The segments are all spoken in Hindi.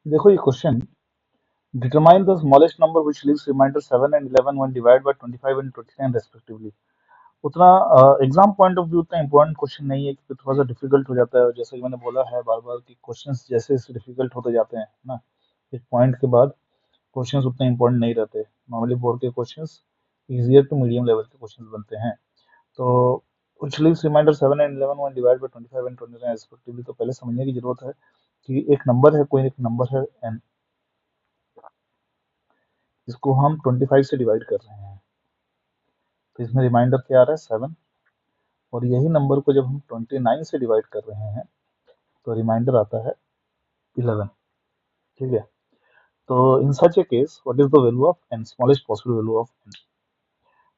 देखो ये question, determine the smallest number which leaves remainder 7 and 11 when divided by 25 and 29 respectively. उतना एग्जाम पॉइंट ऑफ व्यू उतना इंपॉर्टेंट क्वेश्चन नहीं है, क्योंकि थोड़ा सा डिफिकल्ट हो जाता है। और जैसे कि मैंने बोला है बार बार कि क्वेश्चंस जैसे जैसे डिफिकल्ट होते जाते हैं ना, एक पॉइंट के बाद क्वेश्चंस उतने इंपॉर्टेंट नहीं रहते। नॉर्मली बोर्ड के questions easier to medium level के क्वेश्चंस बनते हैं। तो which leaves reminder 7 and 11 when divided by 25 and 29 respectively। तो पहले समझने की जरूरत है कि एक नंबर है, कोई एक नंबर है n, इसको हम 25 से डिवाइड कर रहे हैं। तो इसमें रिमाइंडर क्या आ रहा है 7, और यही नंबर को जब हम 29 से डिवाइड कर रहे हैं तो रिमाइंडर आता है 11। ठीक है। तो in such a case what is the value of n, smallest possible value of n।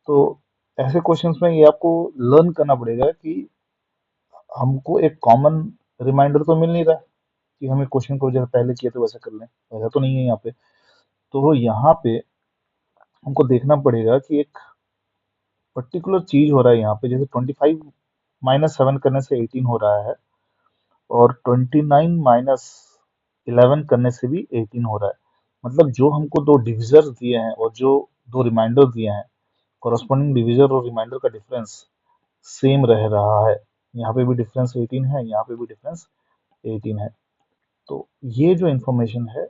तो ऐसे क्वेश्चंस में ये आपको लर्न करना पड़ेगा कि हमको एक कॉमन रिमाइंडर तो मिल नहीं रहा है कि हमें क्वेश्चन को जैसे पहले किए थे वैसा कर लें, ऐसा तो नहीं है यहाँ पे। तो यहाँ पे हमको देखना पड़ेगा कि एक पर्टिकुलर चीज हो रहा है यहाँ पे, जैसे 25 -7 करने से 18 हो रहा है, और 29 -11 करने से भी 18 हो रहा है। मतलब जो हमको दो डिविजर्स दिए हैं और जो दो रिमाइंडर दिए हैं, कॉरस्पॉन्डिंग डिविजर और रिमाइंडर का डिफरेंस सेम रह रहा है। यहाँ पे भी डिफरेंस 18 है, यहाँ पे भी डिफरेंस 18 है। तो ये जो इन्फॉर्मेशन है,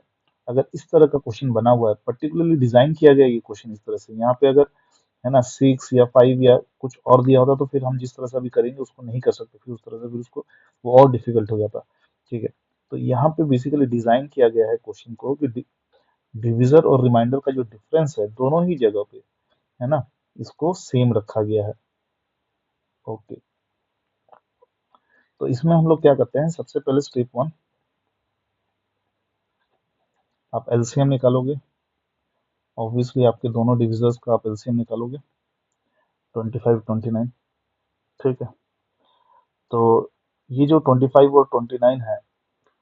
अगर इस तरह का क्वेश्चन बना हुआ है, पर्टिकुलरली डिजाइन किया गया है ये क्वेश्चन इस तरह से, यहाँ पे अगर है ना 6 या 5 या कुछ और दिया होता तो फिर हम जिस तरह से अभी करेंगे उसको नहीं कर सकते, फिर उस तरह से फिर उसको वो और डिफिकल्ट हो जाता। ठीक है। तो यहाँ पे बेसिकली डिजाइन किया गया है क्वेश्चन को कि डिविजर और रिमाइंडर का जो डिफरेंस है दोनों ही जगह पे, है ना, इसको सेम रखा गया है। ओके। तो इसमें हम लोग क्या करते हैं, सबसे पहले स्टेप 1, आप एलसीएम निकालोगे। ऑब्वियसली आपके दोनों डिविजर्स का आप एलसीएम निकालोगे, 25 29। ठीक है। तो ये जो 25 और 29 है,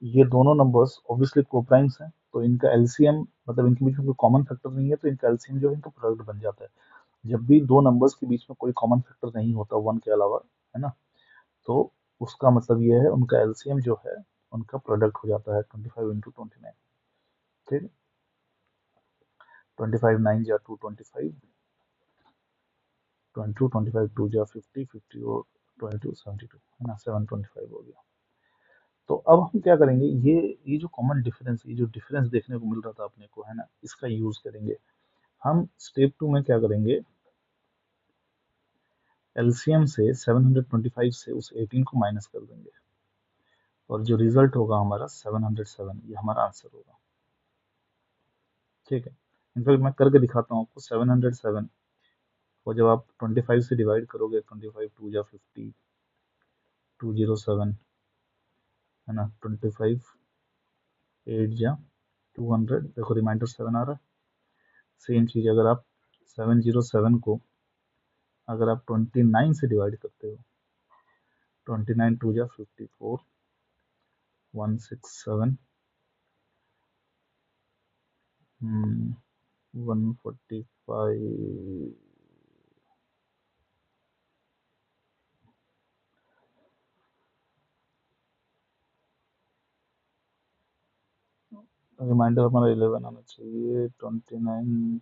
ये दोनों नंबर्स ऑब्वियसली कोप्राइम्स हैं, तो इनका एलसीएम, मतलब इनके बीच में कोई कॉमन फैक्टर नहीं है, तो इनका एलसीएम जो है इनका प्रोडक्ट बन जाता है। जब भी दो नंबर्स के बीच में कोई कॉमन फैक्टर नहीं होता वन के अलावा, है ना, तो उसका मतलब ये है उनका एलसीएम जो है उनका प्रोडक्ट हो जाता है 25 इंटू 29। ठीक। 25 9 जा 225, 22 25 2 जा 50, 50 और 22 72, है ना, 725 हो गया। तो अब हम क्या करेंगे, ये जो कॉमन डिफरेंस, ये जो डिफरेंस देखने को मिल रहा था अपने को, है ना, इसका यूज करेंगे हम। स्टेप 2 में क्या करेंगे, एलसीएम से 725 से उस 18 को माइनस कर देंगे, और जो रिजल्ट होगा हमारा 707, ये हमारा आंसर होगा। ठीक है। इनफैक्ट मैं करके दिखाता हूँ आपको 707, और जब आप 25 से डिवाइड करोगे, 25 2 जा 50, 207, है ना, 25 8 जा 200, देखो रिमाइंडर 7 आ रहा है। सेम चीज अगर आप 707 को अगर आप 29 से डिवाइड करते हो, 29 2 जा 54, 167, 145, रिमाइंडर हमारा 11 आना चाहिए। 29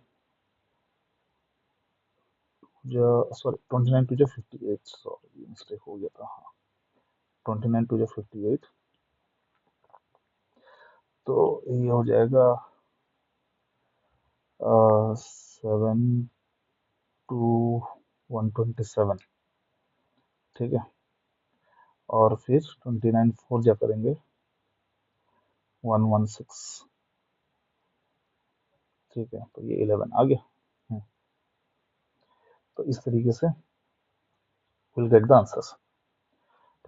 जा, सॉरी 29 टू जा 58, सॉरी मिस्टेक हो गया था। हाँ, 29 टू जा 58, तो ये हो जाएगा 7 टू 127। ठीक है। और फिर 29 4 जा करेंगे 116। ठीक है। तो ये 11 आ गया। हम्म, तो इस तरीके से विल गेट द आंसर्स।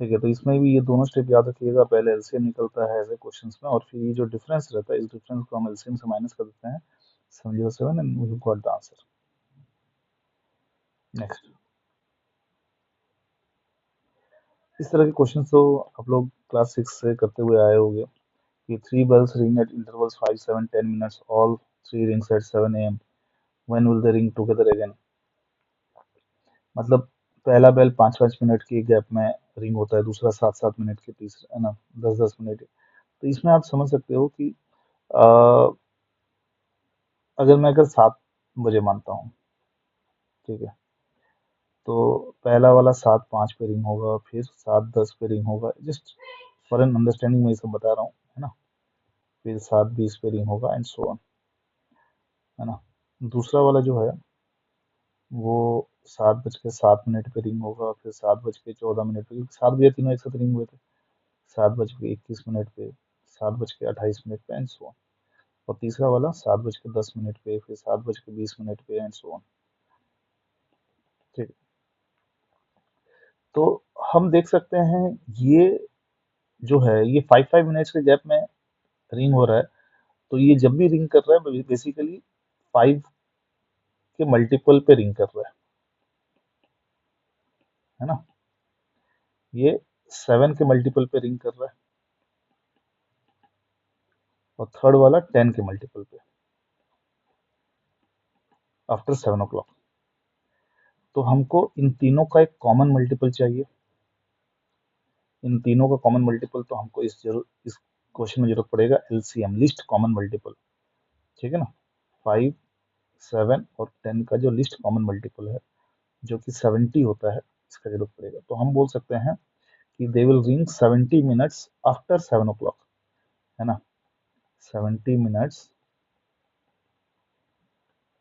ठीक है। तो इसमें भी ये दोनों स्टेप याद रखिएगा, पहले एलसीएम निकलता है ऐसे क्वेश्चंस में, और फिर ये जो डिफरेंस रहता है इस डिफरेंस को हम एलसीएम से माइनस कर देते हैं, 707, and we got the answer. Next. इस तरह के क्वेश्चन तो आप लोग क्लास 6 से करते हुए आए होंगे कि 3 bells ring at intervals 5 7 10 minutes, all 3 rings at 7 a.m. when will they ring together again। मतलब पहला बेल 5 5 मिनट के गैप में रिंग होता है, दूसरा 7 7 मिनट के, तीसरा है ना 10 10 मिनट। तो इसमें आप समझ सकते हो कि अगर मैं 7 बजे मानता हूँ, ठीक है, तो पहला वाला 7:05 पे रिंग होगा, फिर 7:10 पे रिंग होगा, जस्ट फॉर एन अंडरस्टैंडिंग मैं ये सब बता रहा हूँ, है ना। फिर 7:20 पे रिंग होगा एंड सो ऑन, है ना। दूसरा वाला जो है वो 7:07 पे रिंग होगा, फिर 7:14 पे, 7 बजे तीनों एक साथ रिंग हुए थे, 7:21 पे, 7:28 पे एंड सो ऑन। और तीसरा वाला 7:10 पे, फिर 7:20 पे एंड सो ऑन, ठीक है। तो हम देख सकते हैं ये जो है ये 5-5 मिनट्स के गैप में रिंग हो रहा है। तो ये जब भी रिंग कर रहा है बेसिकली 5 के मल्टीपल पे रिंग कर रहा है ना। ये 7 के मल्टीपल पे रिंग कर रहा है और थर्ड वाला 10 के मल्टीपल पे आफ्टर 7 o'clock। तो हमको इन तीनों का एक कॉमन मल्टीपल चाहिए। इन तीनों का कॉमन मल्टीपल तो हमको इस क्वेश्चन में जरूरत पड़ेगा एलसीएम, लिस्ट कॉमन मल्टीपल, ठीक है ना। 5, 7 और 10 का जो लिस्ट कॉमन मल्टीपल है जो कि 70 होता है, इसका जरूरत पड़ेगा। तो हम बोल सकते हैं कि they will ring 70 minutes after 7 o'clock, है ना। 70 मिनट्स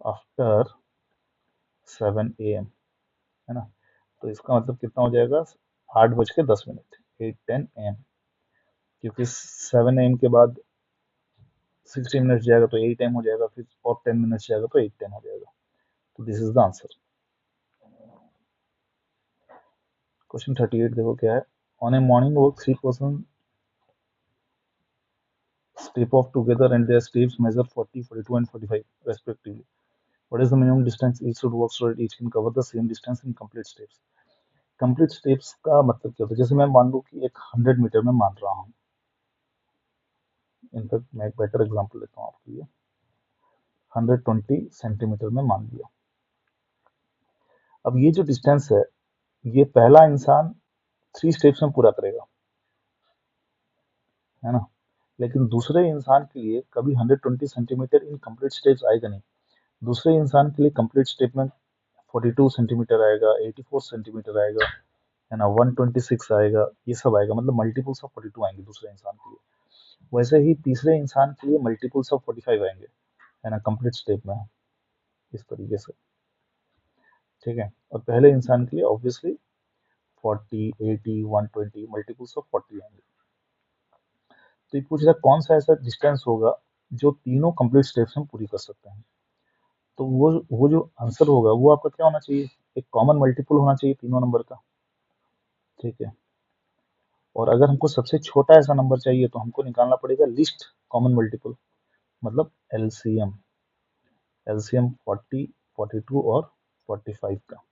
आफ्टर 7 AM, है ना। तो इसका मतलब कितना हो जाएगा, 8:10, 8:10 AM, क्योंकि 7 AM के बाद 60 मिनट्स जाएगा तो 8 AM हो जाएगा, फिर और 10 मिनट्स जाएगा तो 8:10 हो जाएगा। तो this is the answer. Question 38 देखो क्या है। On A morning walk 3 person step off together and their steps measure 40, 42 and 45 respectively. What is the minimum distance each should walk so that each can cover the same distance in complete steps? Complete steps का मतलब क्या होता है, जैसे मैं मान लूँ कि एक 100 मीटर में मान रहा हूँ। इनफैक्ट मैं एक बेटर एग्जांपल लेता हूँ आपके लिए। 120 सेंटीमीटर में मान लिया। अब ये जो डिस्टेंस है ये पहला इंसान 3 स्टेप्स में पूरा करेगा, है ना। लेकिन दूसरे इंसान के लिए कभी 120 सेंटीमीटर इन कंप्लीट स्टेप्स आएगा नहीं। दूसरे इंसान के लिए कंप्लीट स्टेप में 42 सेंटीमीटर आएगा, 84 सेंटीमीटर आएगा, है ना, 126 आएगा, ये सब आएगा, मतलब मल्टीपल्स ऑफ 42 आएंगे दूसरे इंसान के लिए। वैसे ही तीसरे इंसान के लिए मल्टीपल्स ऑफ 45 आएंगे, है ना, कंप्लीट स्टेप में, इस तरीके से, ठीक है। और पहले इंसान के लिए ऑब्वियसली 40, 80, 120 मल्टीपल्स ऑफ 40 आएंगे। तो ये पूछ रहा है कौन सा ऐसा डिस्टेंस होगा जो तीनों कंप्लीट स्टेप्स में पूरी कर सकते हैं। तो वो जो आंसर होगा वो आपका क्या होना चाहिए, एक कॉमन मल्टीपल होना चाहिए तीनों नंबर का, ठीक है। और अगर हमको सबसे छोटा ऐसा नंबर चाहिए तो हमको निकालना पड़ेगा लिस्ट कॉमन मल्टीपल, मतलब एलसीएम। एलसीएम 40, 42 और 45 का,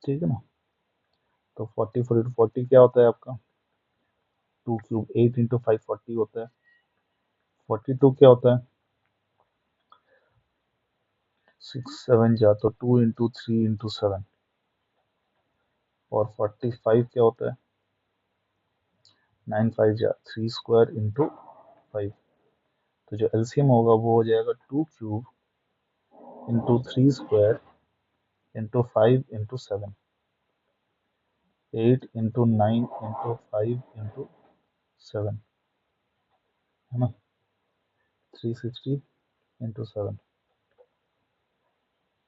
ठीक है ना। तो 40, 42, 40 क्या होता है आपका 2 क्यूब, 8 इंटू 5 40 होता है। 42 क्या होता है 6 7 जा तो 2 इंटू 3 इंटू 7। और 45 क्या होता है 9 5 जा 3 स्क्वायर इंटू 5। तो जो एलसीएम होगा वो हो जाएगा 2 cube into 3 square into 5 into 7, 8 into 9 into 5 into 7, है ना, 360 इंटू 7,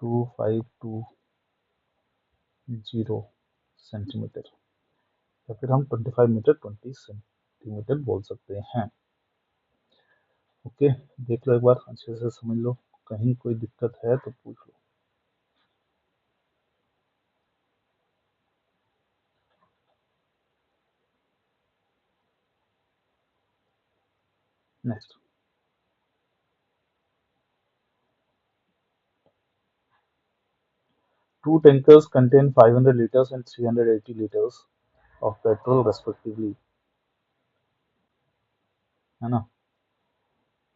2520 सेंटीमीटर, या फिर हम 25 मीटर 20 सेंटीमीटर बोल सकते हैं। ओके, देख लो एक बार अच्छे से समझ लो, कहीं कोई दिक्कत है तो पूछ लो। Next, two tankers contain 500 liters and 380 liters of petrol respectively, है ना।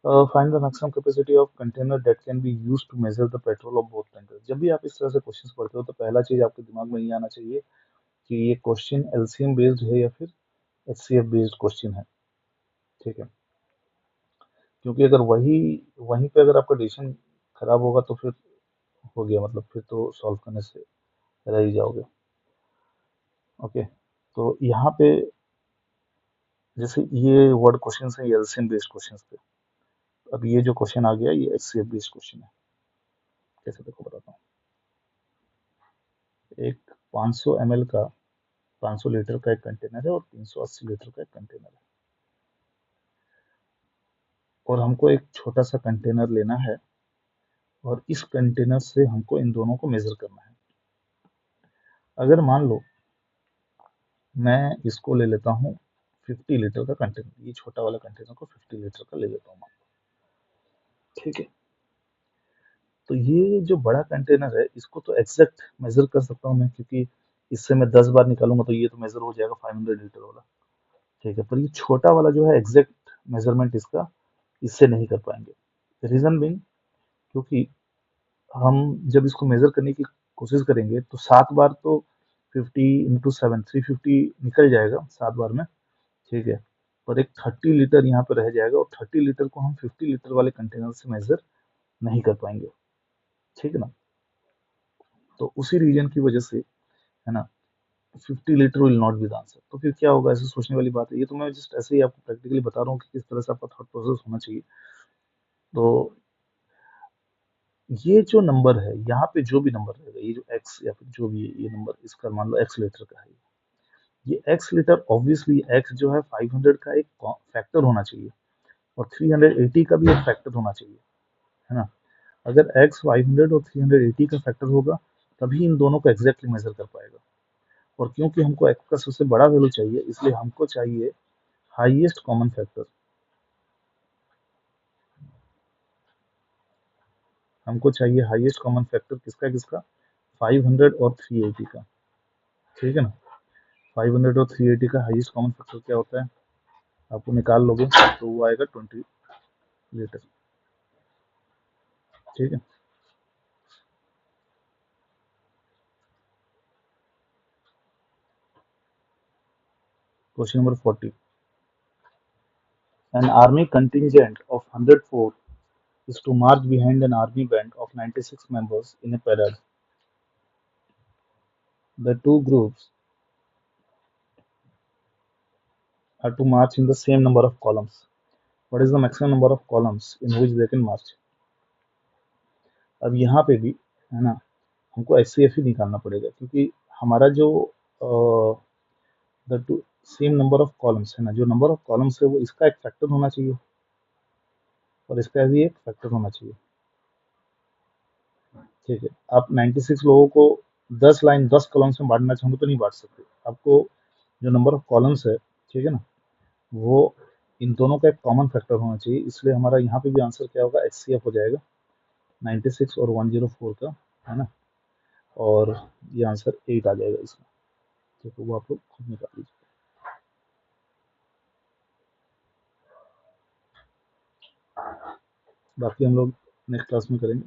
Find the maximum capacity of container that can be used to measure the petrol of both tankers. जब भी आप इस तरह से क्वेश्चंस पढ़ते हो तो पहला चीज आपके दिमाग में ये आना चाहिए कि ये क्वेश्चन एलसीएम बेस्ड है या फिर एचसीएफ बेस्ड क्वेश्चन है। ठीक है, क्योंकि अगर वहीं पे अगर आपका डिसीजन खराब होगा तो फिर हो गया, मतलब फिर तो सॉल्व करने से रह ही जाओगे। ओके, तो यहाँ पे जैसे ये वर्ड क्वेश्चन है, ये एलसीएम बेस्ड क्वेश्चन थे। अब ये जो क्वेश्चन आ गया ये एचसीएफ बेस्ड क्वेश्चन है। कैसे देखो बताता हूँ। एक 500 ml का 500 लीटर का एक कंटेनर है और 380 लीटर का एक कंटेनर है, और हमको एक छोटा सा कंटेनर लेना है और इस कंटेनर से हमको इन दोनों को मेजर करना है। अगर मान लो मैं इसको ले लेता हूँ 50 लीटर का कंटेनर, ये छोटा वाला कंटेनर को 50 लीटर का ले लेता हूँ, ठीक है। तो ये जो बड़ा कंटेनर है इसको तो एग्जैक्ट मेजर कर सकता हूँ मैं, क्योंकि इससे मैं 10 बार निकालूंगा तो ये तो मेजर हो जाएगा 500 लीटर वाला, ठीक है। पर ये छोटा वाला जो है एग्जैक्ट मेजरमेंट इसका इससे नहीं कर पाएंगे। रीजन बिंग, क्योंकि हम जब इसको मेजर करने की कोशिश करेंगे तो 7 बार तो 50 × 7 350 निकल जाएगा 7 बार में, ठीक है। पर एक 30 लीटर यहाँ पे रह जाएगा और 30 लीटर को हम 50 लीटर वाले कंटेनर से मेजर नहीं कर पाएंगे, ठीक है ना। तो उसी रीजन की वजह से, है ना, 50 litre will not be the answer. तो फिर क्या होगा, ऐसे सोचने वाली बात है। ये तो मैं जस्ट ऐसे ही आपको प्रैक्टिकली बता रहा हूँ कि किस तरह से आपका थॉट प्रोसेस होना चाहिए। तो ये जो नंबर है यहाँ पे, जो भी नंबर रहेगा, ये जो एक्स या फिर जो भी है, ये नंबर इसका मान लो एक्स लीटर का है, ये एक्स लीटर ऑब्वियसली एक्स जो है 500 का एक फैक्टर होना चाहिए और 380 का भी एक फैक्टर होना चाहिए, है ना। अगर एक्स 500 और 380 का फैक्टर होगा तभी इन दोनों को एग्जैक्टली मेजर कर पाएगा। और क्योंकि हमको एक्स का सबसे बड़ा वैल्यू चाहिए, इसलिए हमको चाहिए हाईएस्ट कॉमन फैक्टर। हमको चाहिए हाईएस्ट कॉमन फैक्टर किसका किसका, 500 और 380 का, ठीक है ना। 500 और 380 का हाईएस्ट कॉमन फैक्टर क्या होता है, आपको निकाल लोगे तो वो आएगा 20 लीटर, ठीक है। Question number 40, an army contingent of 104 is to march behind an army band of 96 members in a parade. The two groups are to march in the same number of columns. What is the maximum number of columns in which they can march? अब यहाँ पे भी, है ना, हमको एचसीएफ ही निकालना पड़ेगा, क्योंकि हमारा जो the two same number of columns है ना, जो नंबर ऑफ कॉलम्स है वो इसका एक फैक्टर होना चाहिए और इसका भी एक फैक्टर होना चाहिए, ठीक है। आप 96 लोगों को 10 लाइन 10 कॉलम्स में बांटना चाहोगे तो नहीं बांट सकते। आपको जो नंबर ऑफ कॉलम्स है, ठीक है ना, वो इन दोनों का एक कॉमन फैक्टर होना चाहिए। इसलिए हमारा यहाँ पे भी आंसर क्या होगा, एचसीएफ हो जाएगा 96 और 104 का, है ना। और ये आंसर 8 आ जाएगा इसमें, ठीक है। वो आप लोग खुद निकाल लीजिए। बाकी हम लोग नेक्स्ट क्लास में करेंगे।